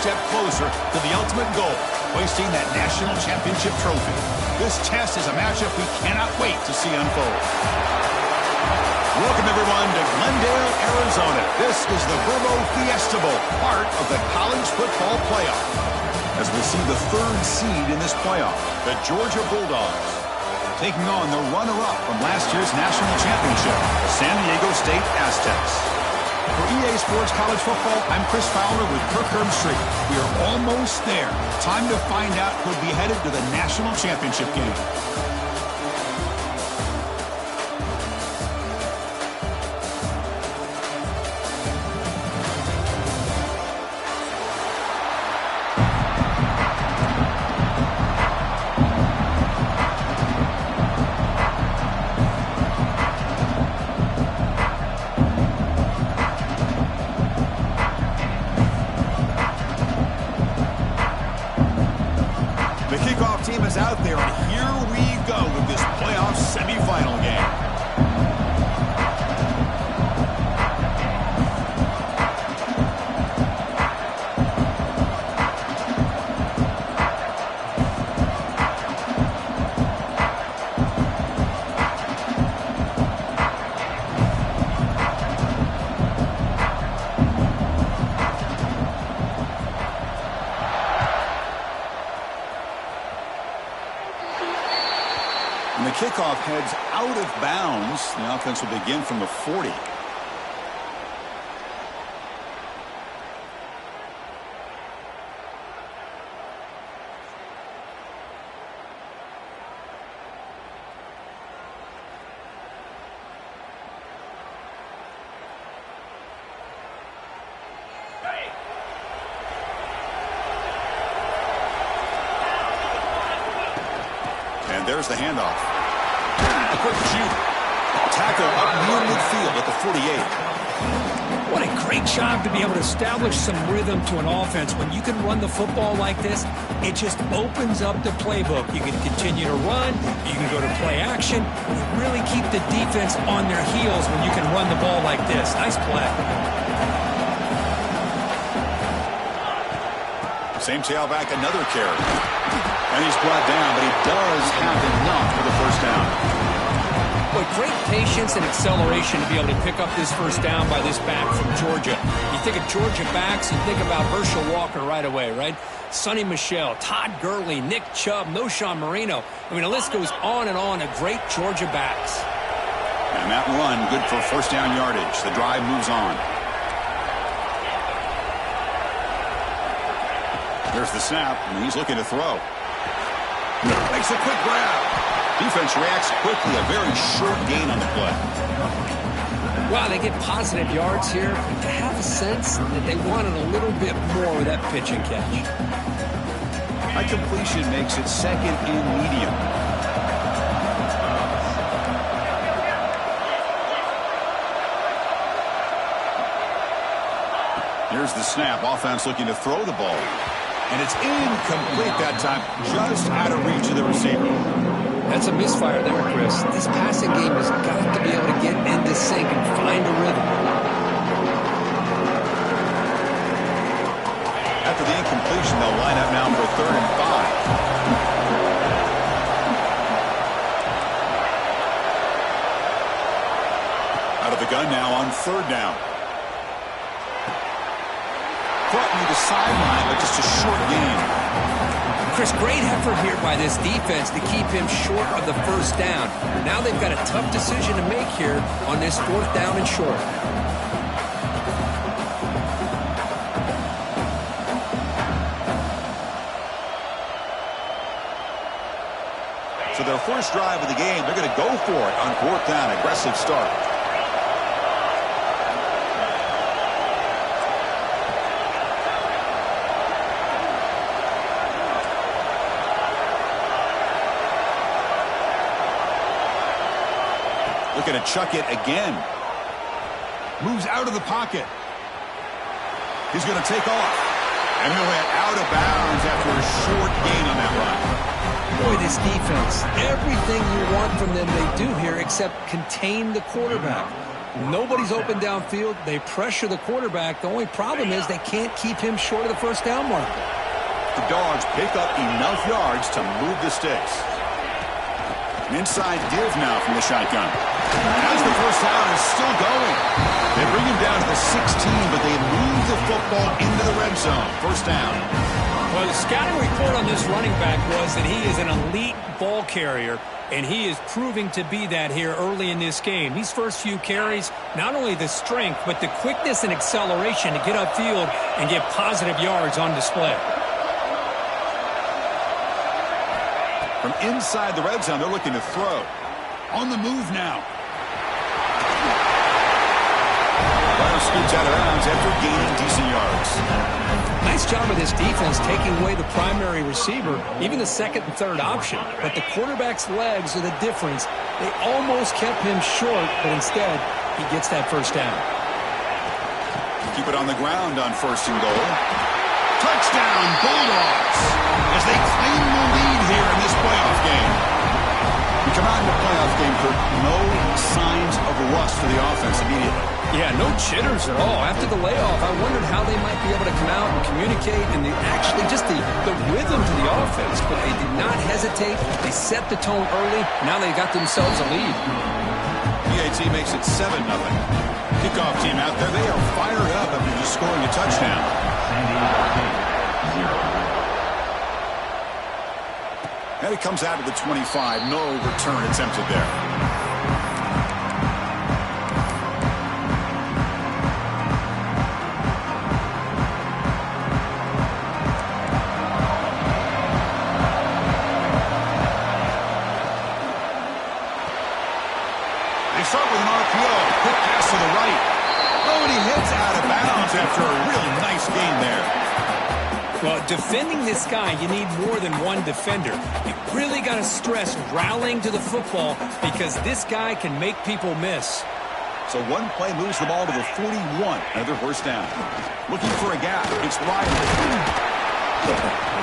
step closer to the ultimate goal, hoisting that national championship trophy. This test is a matchup we cannot wait to see unfold. Welcome, everyone, to Glendale, Arizona. This is the Verbo Fiesta Bowl, part of the college football playoff. As we see the third seed in this playoff, the Georgia Bulldogs, taking on the runner-up from last year's national championship, the San Diego State Aztecs. For EA Sports College Football, I'm Chris Fowler with Kirk Herbstreit. We are almost there. Time to find out who'll be headed to the national championship game. Team is out there, and here we go with this playoff semifinal game. And the kickoff heads out of bounds. The offense will begin from the 40. And there's the handoff. A quick shoot. Tackle up near midfield at the 48. What a great job to be able to establish some rhythm to an offense. When you can run the football like this, it just opens up the playbook. You can continue to run. You can go to play action. You really keep the defense on their heels when you can run the ball like this. Nice play. Same tailback, another carry. And he's brought down, but he does have enough for the first down. With great patience and acceleration to be able to pick up this first down by this back from Georgia. You think of Georgia backs, you think about Herschel Walker right away, right? Sonny Michel, Todd Gurley, Nick Chubb, Knowshon Moreno. I mean, the list goes on and on of great Georgia backs. And that run, good for first down yardage. The drive moves on. There's the snap, and he's looking to throw. Makes a quick grab. Defense reacts quickly. A very short gain on the play. Wow, they get positive yards here. But to have a sense that they wanted a little bit more with that pitch and catch. A completion makes it second and medium. Here's the snap. Offense looking to throw the ball. And it's incomplete that time, just out of reach of the receiver. That's a misfire there, Chris. This passing game has got to be able to get into sync and find a rhythm. After the incompletion, they'll line up now for 3rd and 5. Out of the gun now on 3rd down. Caught near the sideline, but just a short gain. Chris, great effort here by this defense to keep him short of the first down. Now they've got a tough decision to make here on this 4th down and short. So their first drive of the game, they're going to go for it on 4th down. Aggressive start. Looking to chuck it again. Moves out of the pocket. He's going to take off. And he'll head out of bounds after a short gain on that run. Boy, this defense, everything you want from them they do here except contain the quarterback. Nobody's open downfield. They pressure the quarterback. The only problem is they can't keep him short of the first down marker. The Dogs pick up enough yards to move the sticks. An inside give now from the shotgun. As the first down is still going. They bring him down to the 16, but they move the football into the red zone. First down. Well, the scouting report on this running back was that he is an elite ball carrier, and he is proving to be that here early in this game. These first few carries, not only the strength, but the quickness and acceleration to get upfield and get positive yards on display. From inside the red zone, they're looking to throw. On the move now. Ryder scoots out of bounds after gaining decent yards. Nice job of this defense taking away the primary receiver, even the second and third option. But the quarterback's legs are the difference. They almost kept him short, but instead, he gets that first down. Keep it on the ground on first and goal. Touchdown, Bulldogs, as they claim the lead here in this playoff game. We come out in the playoff game, Kurt, no signs of rust for the offense immediately. Yeah, no jitters at all. After the layoff, I wondered how they might be able to come out and communicate and actually just the rhythm to the offense. But they did not hesitate. They set the tone early. Now they got themselves a lead. PAT makes it 7-0. Kickoff team out there. They are fired up after just scoring a touchdown. And it comes out to the 25. No return attempted there. Start with an RPO. Quick pass to the right. Oh, and he hits out of bounds after a really nice gain there. Well, defending this guy, you need more than one defender. You really got to stress rallying to the football because this guy can make people miss. So one play moves the ball to the 41. Another first down. Looking for a gap. It's Riley.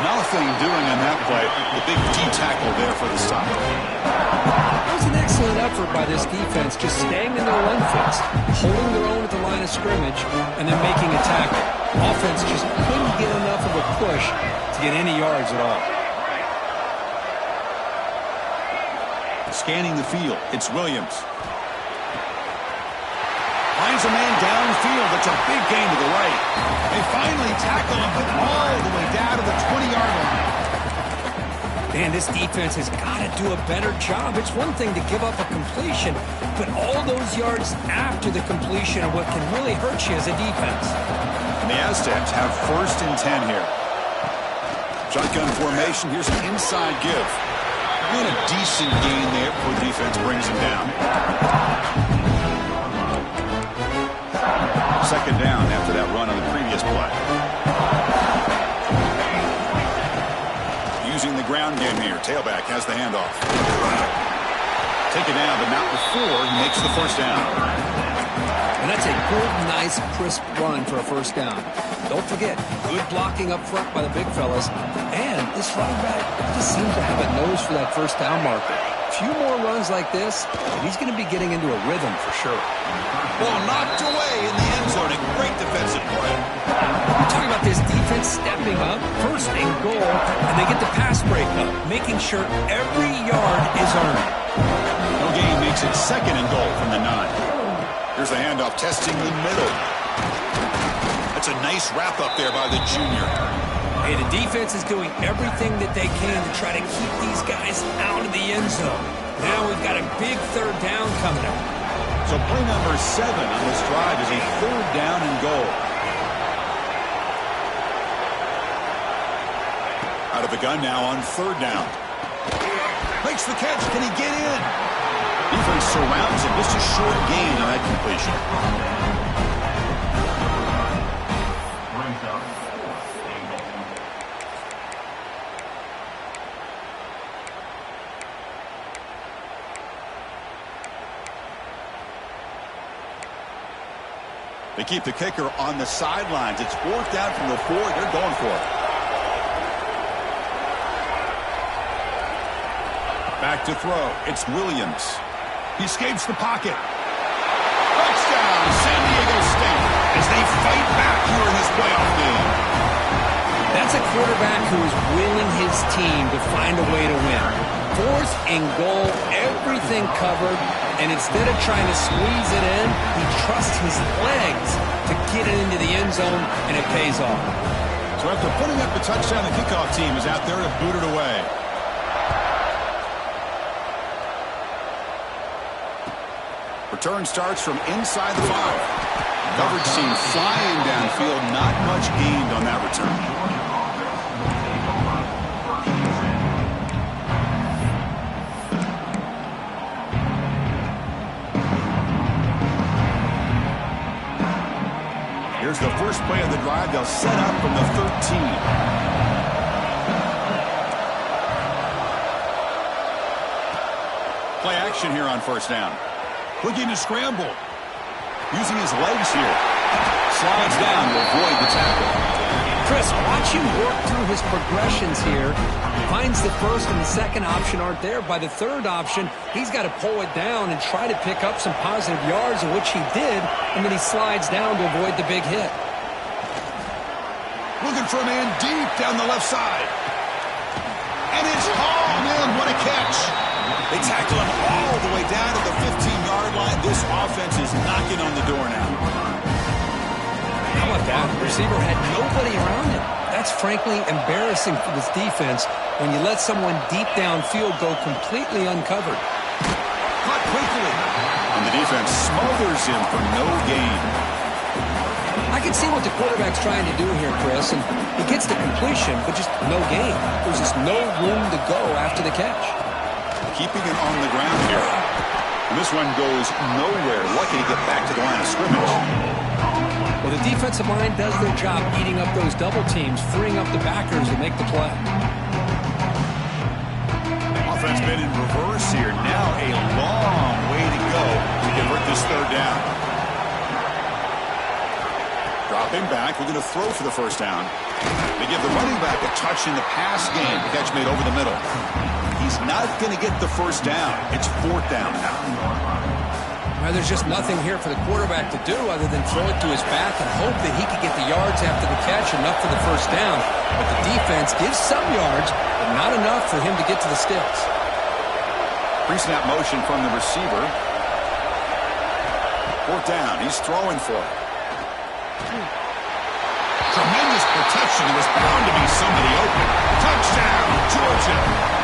Nothing doing on that play. The big D tackle there for the stop. That was an excellent effort by this defense, just staying in their run fits, holding their own at the line of scrimmage, and then making a tackle. Offense just couldn't get enough of a push to get any yards at all. Scanning the field, it's Williams. Finds a man downfield. That's a big gain to the right. They finally tackle him, but all the way down to the 20-yard line. Man, this defense has got to do a better job. It's one thing to give up a completion, but all those yards after the completion are what can really hurt you as a defense. And the Aztecs have first and 10 here. Shotgun formation. Here's an inside give. And a decent gain there before the defense brings him down. Second down after that run on the previous play. Using the ground game here. Tailback has the handoff. Take it down, but not before he makes the first down. And that's a good, nice, crisp run for a first down. Don't forget, good blocking up front by the big fellas. And this running back just seems to have a nose for that first down marker. A few more runs like this, and he's going to be getting into a rhythm for sure. Ball knocked away in the end zone. A great defensive play. We're talking about this defense stepping up, first and goal, and they get the pass break up, making sure every yard is earned. No gain makes it second and goal from the 9. Here's the handoff, testing the middle. That's a nice wrap up there by the junior. Hey, the defense is doing everything that they can to try to keep these guys out of the end zone. Now we've got a big third down coming up. So play number 7 on this drive is a third down and goal. Out of the gun now on third down. Makes the catch. Can he get in? Defense surrounds him. Just a short gain on that completion. They keep the kicker on the sidelines. It's fourth down from the 4. They're going for it. Back to throw. It's Williams. He escapes the pocket. Touchdown! fight back here in this playoff game. That's a quarterback who is willing his team to find a way to win. 4th and goal, everything covered, and instead of trying to squeeze it in, he trusts his legs to get it into the end zone, and it pays off. So after putting up the touchdown, the kickoff team is out there to boot it away. Return starts from inside the 5. Coverage team flying downfield, not much gained on that return. Here's the first play of the drive. They'll set up from the 13. Play action here on first down. Looking to scramble. Using his legs here. Slides down to avoid the tackle. Chris, watch him work through his progressions here. Finds the first and the second option aren't there. By the third option, he's got to pull it down and try to pick up some positive yards, of which he did, and then he slides down to avoid the big hit. Looking for a man deep down the left side. And it's hauled in. What a catch. They tackle him all the way down to the 15-yard line. This offense is knocking on the door now. How about that? The receiver had nobody around him. That's frankly embarrassing for this defense when you let someone deep downfield go completely uncovered. Caught quickly. And the defense smothers him for no gain. I can see what the quarterback's trying to do here, Chris, and he gets the completion, but just no gain. There's just no room to go after the catch. Keeping it on the ground here. And this one goes nowhere. Lucky to get back to the line of scrimmage. Well, the defensive line does their job eating up those double teams, freeing up the backers to make the play. Offense been in reverse here. Now a long way to go to convert this third down. Dropping back, we're going to throw for the first down. They give the running back a touch in the pass game. The catch made over the middle. He's not going to get the first down. It's 4th down now. Well, there's just nothing here for the quarterback to do other than throw it to his back and hope that he could get the yards after the catch, enough for the first down. But the defense gives some yards, but not enough for him to get to the sticks. Pre-snap motion from the receiver. 4th down. He's throwing for it. Tremendous protection. There was bound to be somebody open. Touchdown, Georgia.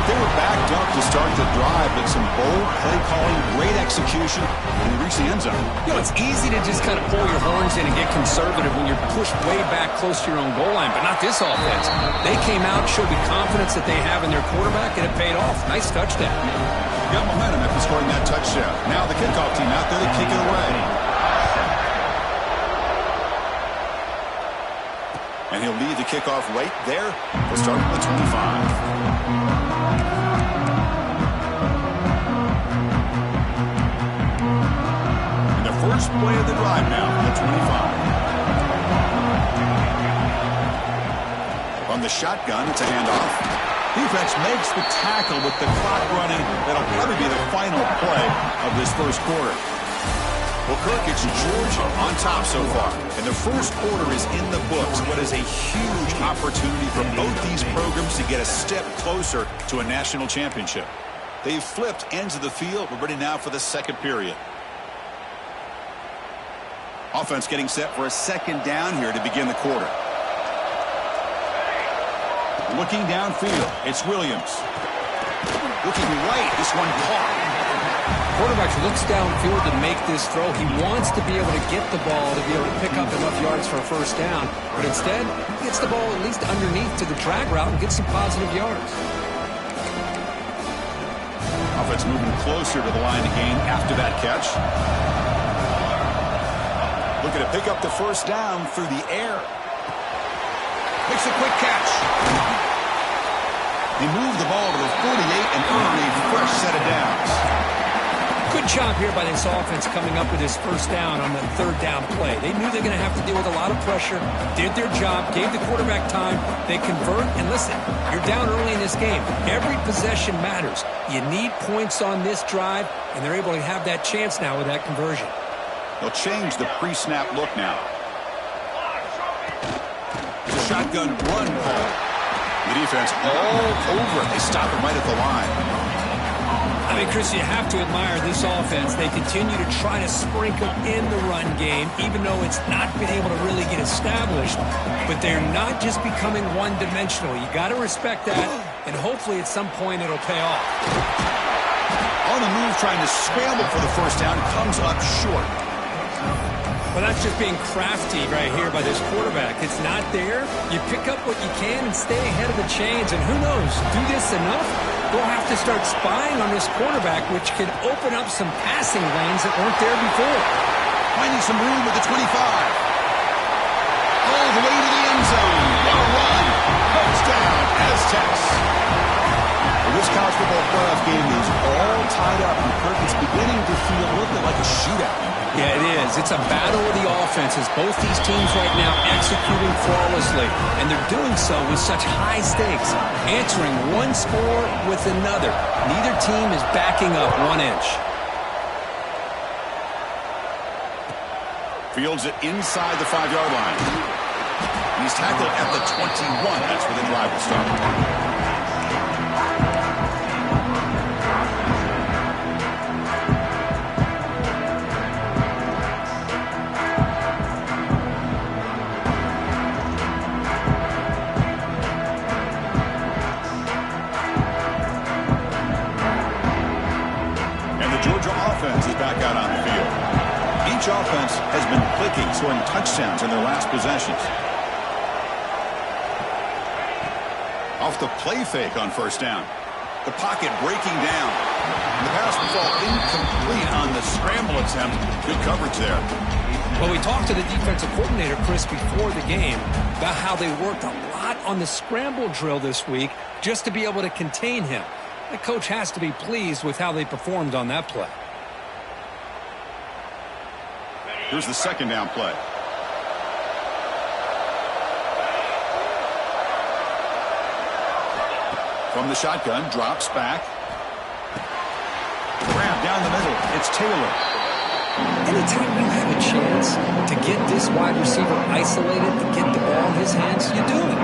They were backed up to start the drive, but some bold play calling, great execution, and they reached the end zone. You know, it's easy to just kind of pull your horns in and get conservative when you're pushed way back close to your own goal line, but not this offense. They came out, showed the confidence that they have in their quarterback, and it paid off. Nice touchdown. Got momentum after scoring that touchdown. Now the kickoff team out there to kick it away. And he'll lead the kickoff right there. We'll start at the 25. First play of the drive now from the 25. On the shotgun, it's a handoff. Defense makes the tackle with the clock running. That'll probably be the final play of this first quarter. Well, Kirk, it's Georgia on top so far. And the first quarter is in the books. What is a huge opportunity for both these programs to get a step closer to a national championship. They've flipped ends of the field. We're ready now for the second period. Offense getting set for a second down here to begin the quarter. Looking downfield, it's Williams. Looking right, this one caught. Quarterback looks downfield to make this throw. He wants to be able to get the ball to be able to pick up enough yards for a first down. But instead, he gets the ball at least underneath to the drag route and gets some positive yards. Offense moving closer to the line of gain after that catch. Looking to pick up the first down through the air. Makes a quick catch. He moved the ball to the 48 and earned a fresh set of downs. Good job here by this offense coming up with his first down on the third down play. They knew they're going to have to deal with a lot of pressure, did their job, gave the quarterback time. They convert, and listen, you're down early in this game. Every possession matters. You need points on this drive, and they're able to have that chance now with that conversion. They'll change the pre-snap look now. It's a shotgun run call. The defense all over it. They stop it right at the line. I mean, Chris, you have to admire this offense. They continue to try to sprinkle in the run game, even though it's not been able to really get established. But they're not just becoming one-dimensional. You got to respect that, and hopefully at some point it'll pay off. On the move, trying to scramble for the first down, comes up short. Well, that's just being crafty right here by this quarterback. It's not there. You pick up what you can and stay ahead of the chains. And who knows, do this enough, we'll have to start spying on this quarterback, which can open up some passing lanes that weren't there before. Finding some room with the 25. All the way to the end zone. What a run. Touchdown, Aztecs. Well, this college football playoff game is all tied up. And Kirk, it's beginning to feel a little bit like a shootout. Yeah, it is. It's a battle of the offenses. Both these teams right now executing flawlessly, and they're doing so with such high stakes, answering one score with another. Neither team is backing up 1 inch. Fields it inside the 5-yard line. He's tackled at the 21. That's where the drive will start. Is back out on the field. Each offense has been clicking, scoring touchdowns in their last possessions. Off the play fake on first down. The pocket breaking down. The pass will fall incomplete on the scramble attempt. Good coverage there. Well, we talked to the defensive coordinator, Chris, before the game about how they worked a lot on the scramble drill this week just to be able to contain him. The coach has to be pleased with how they performed on that play. Here's the second down play. From the shotgun, drops back. Grab down the middle. It's Taylor. Anytime you have a chance to get this wide receiver isolated and get the ball in his hands, you do it.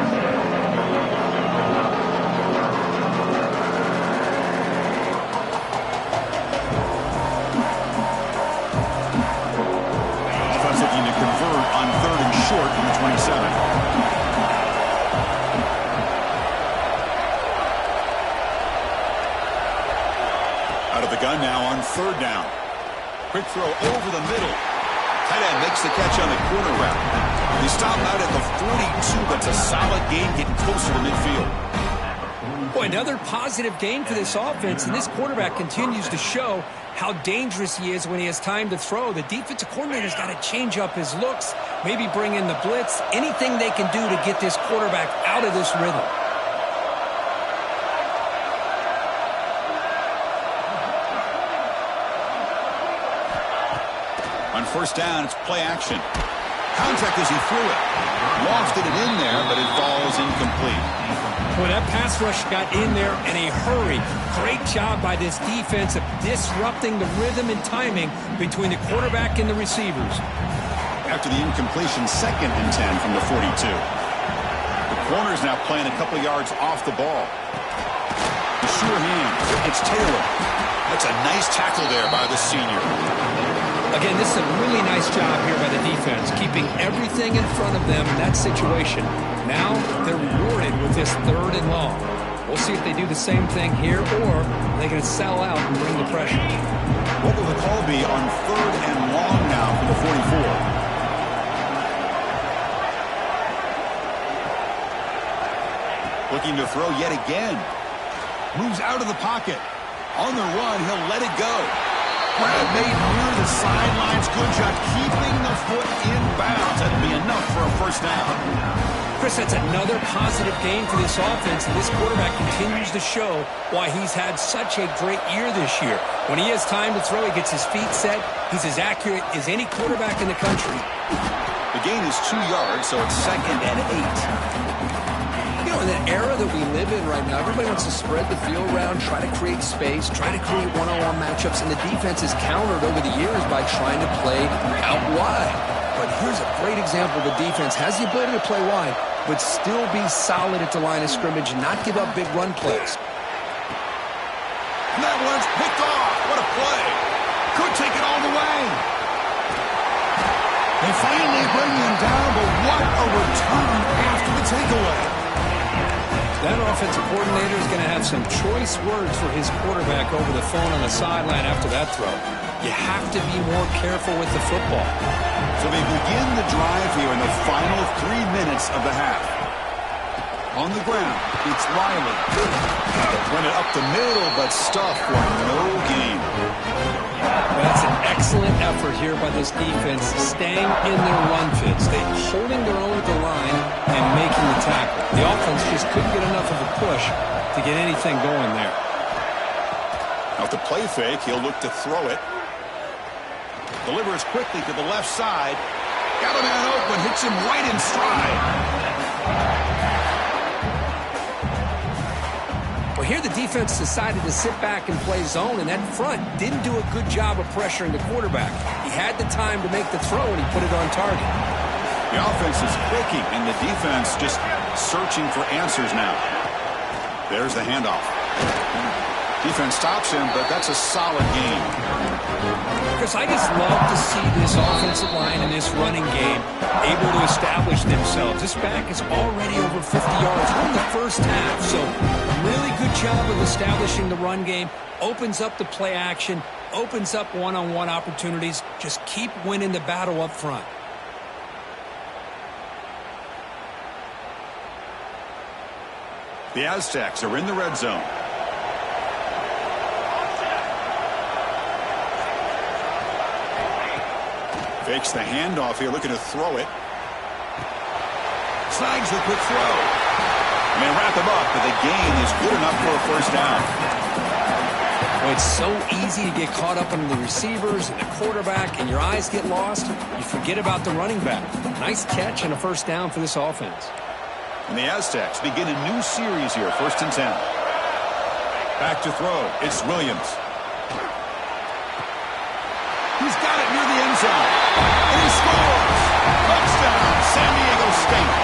Short from the 27. Out of the gun now on third down. Quick throw over the middle. Tight end makes the catch on the corner route. He stopped out at the 42, but it's a solid gain getting closer to midfield. Boy, another positive game for this offense, and this quarterback continues to show how dangerous he is when he has time to throw. The defensive coordinator's got to change up his looks, maybe bring in the blitz, anything they can do to get this quarterback out of this rhythm. On first down, it's play action. Contact as he threw it. Lofted it in there, but it falls incomplete. Boy, that pass rush got in there in a hurry. Great job by this defense of disrupting the rhythm and timing between the quarterback and the receivers. After the incompletion, 2nd and 10 from the 42. The corner's now playing a couple yards off the ball. The sure hand. It's Taylor. That's a nice tackle there by the senior. Again, this is a really nice job here by the defense, keeping everything in front of them in that situation. Now they're rewarded with this 3rd and long. We'll see if they do the same thing here, or they're going to sell out and bring the pressure. What will the call be on 3rd and long now for the 44? Looking to throw yet again. Moves out of the pocket. On the run, he'll let it go. Grab made near the sidelines. Good job keeping the foot in bounds. That'll be enough for a first down. Chris, that's another positive game for this offense, and this quarterback continues to show why he's had such a great year this year. When he has time to throw, he gets his feet set. He's as accurate as any quarterback in the country. The gain is 2 yards, so it's 2nd and 8. You know, in an era that we live in right now. Everybody wants to spread the field around, try to create space, try to create one-on-one matchups, and the defense is countered over the years by trying to play out wide. But here's a great example. The defense has the ability to play wide, but still be solid at the line of scrimmage and not give up big run plays. And that one's picked off. What a play. Could take it all the way. They finally bring him down, but what a return after the takeaway. That offensive coordinator is going to have some choice words for his quarterback over the phone on the sideline after that throw. You have to be more careful with the football. So they begin the drive here in the final 3 minutes of the half. On the ground, it's Riley. Run it up the middle, but stuffed for no gain. That's an excellent effort here by this defense, staying in their run fits. They're holding their own at the line and making the tackle. The offense just couldn't get enough of a push to get anything going there. Now with the play fake, he'll look to throw it. Delivers quickly to the left side. Got a man open, hits him right in stride. Well, here the defense decided to sit back and play zone, and that front didn't do a good job of pressuring the quarterback. He had the time to make the throw, and he put it on target. The offense is clicking, and the defense just searching for answers now. There's the handoff. Defense stops him, but that's a solid game. Chris, I just love to see this offensive line and this running game able to establish themselves. This back is already over 50 yards in the first half, so really good job of establishing the run game. Opens up the play action, opens up one-on-one opportunities. Just keep winning the battle up front. The Aztecs are in the red zone. Fakes the handoff here, looking to throw it. Snags the quick throw. And they wrap him up, but the gain is good enough for a first down. Well, it's so easy to get caught up on the receivers and the quarterback, and your eyes get lost. You forget about the running back. Nice catch and a first down for this offense. And the Aztecs begin a new series here, 1st and 10. Back to throw. It's Williams. He's got it near the end zone. And he scores! Touchdown, San Diego State.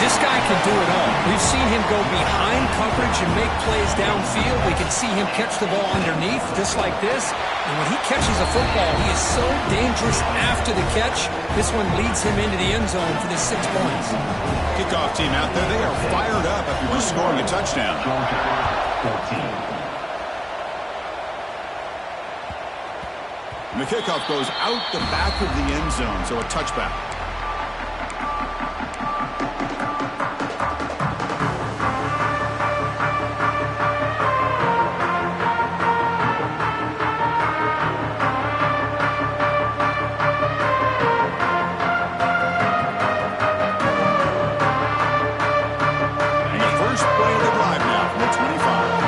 This guy can do it all. We've seen him go behind coverage and make plays downfield. We can see him catch the ball underneath, just like this. And when he catches a football, he is so dangerous after the catch. This one leads him into the end zone for the 6 points. Kickoff team out there, they are fired up after just scoring a touchdown. And the kickoff goes out the back of the end zone, so a touchback. And the first play of the drive now from the 25.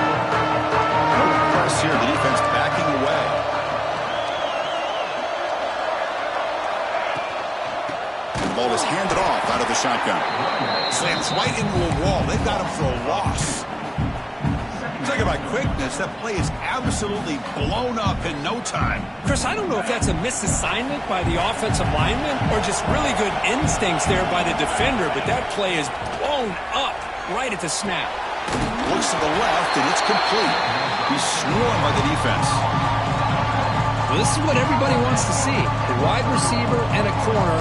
No press here, the defense backing away. Ball is handed off out of the shotgun. Slams right into a wall. They've got him for a loss. Talk about quickness. That play is absolutely blown up in no time. Chris, I don't know if that's a misassignment by the offensive lineman or just really good instincts there by the defender, but that play is blown up right at the snap. Looks to the left, and it's complete. He's swarmed by the defense. Well, this is what everybody wants to see. The wide receiver and a corner,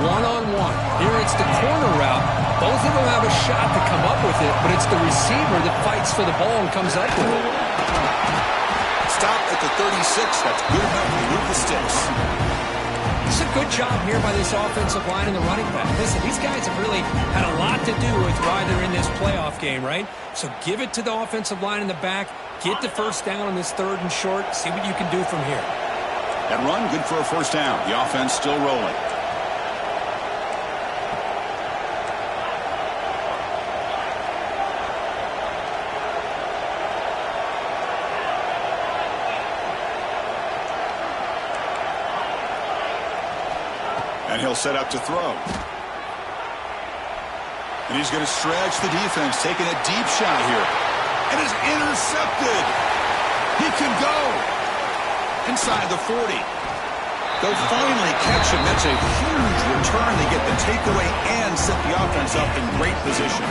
one-on-one. Here it's the corner route. Both of them have a shot to come up with it, but it's the receiver that fights for the ball and comes up with it. Stop at the 36. That's good enough to move the sticks. It's a good job here by this offensive line and the running back. Listen, these guys have really had a lot to do with why they're in this playoff game, right? So give it to the offensive line in the back. Get the first down on this 3rd and short. See what you can do from here. That run, good for a first down. The offense still rolling. And he'll set up to throw. And he's going to stretch the defense, taking a deep shot here. And is intercepted. He can go inside the 40. They'll finally catch him. That's a huge return. They get the takeaway and set the offense up in great position.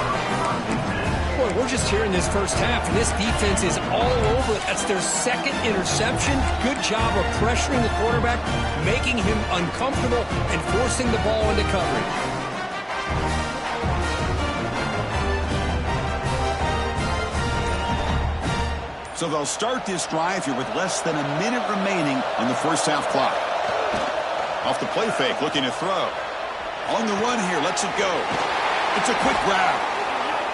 Boy, we're just here in this first half, and this defense is all over it. That's their second interception. Good job of pressuring the quarterback, making him uncomfortable, and forcing the ball into coverage. So they'll start this drive here with less than a minute remaining on the first half clock. Off the play fake, looking to throw. On the run here, lets it go. It's a quick grab.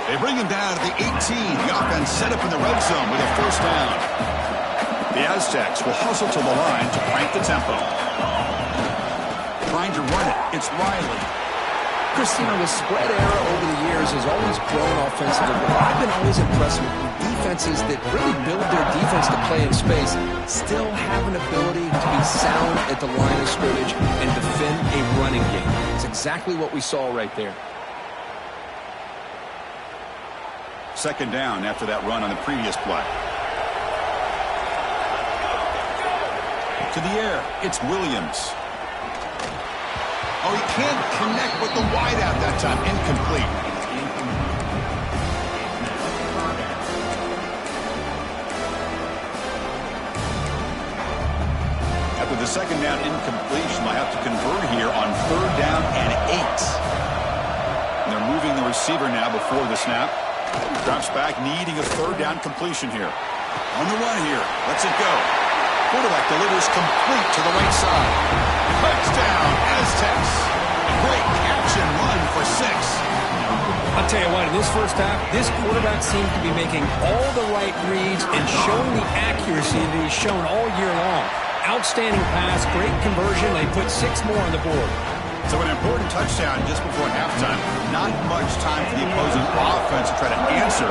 They bring him down to the 18. The offense set up in the red zone with a first down. The Aztecs will hustle to the line to crank the tempo. Trying to run it, it's Riley. Christine, the spread era over the years has always grown offensively, but I've been always impressed with defenses that really build their defense to play in space, still have an ability to be sound at the line of scrimmage and defend a running game. It's exactly what we saw right there. Second down after that run on the previous play. To the air, it's Williams. Oh, he can't connect with the wideout that time. Incomplete. After the second down incompletion, they'll have to convert here on third down and 8. And they're moving the receiver now before the snap. Drops back, needing a third down completion here. On the run here. Lets it go. Quarterback delivers complete to the right side. Touchdown, Aztecs. Great catch and run for 6. I'll tell you what, in this first half, this quarterback seemed to be making all the right reads and showing the accuracy that he's shown all year long. Outstanding pass, great conversion. They put 6 more on the board. So an important touchdown just before halftime. Not much time for the opposing offense to try to answer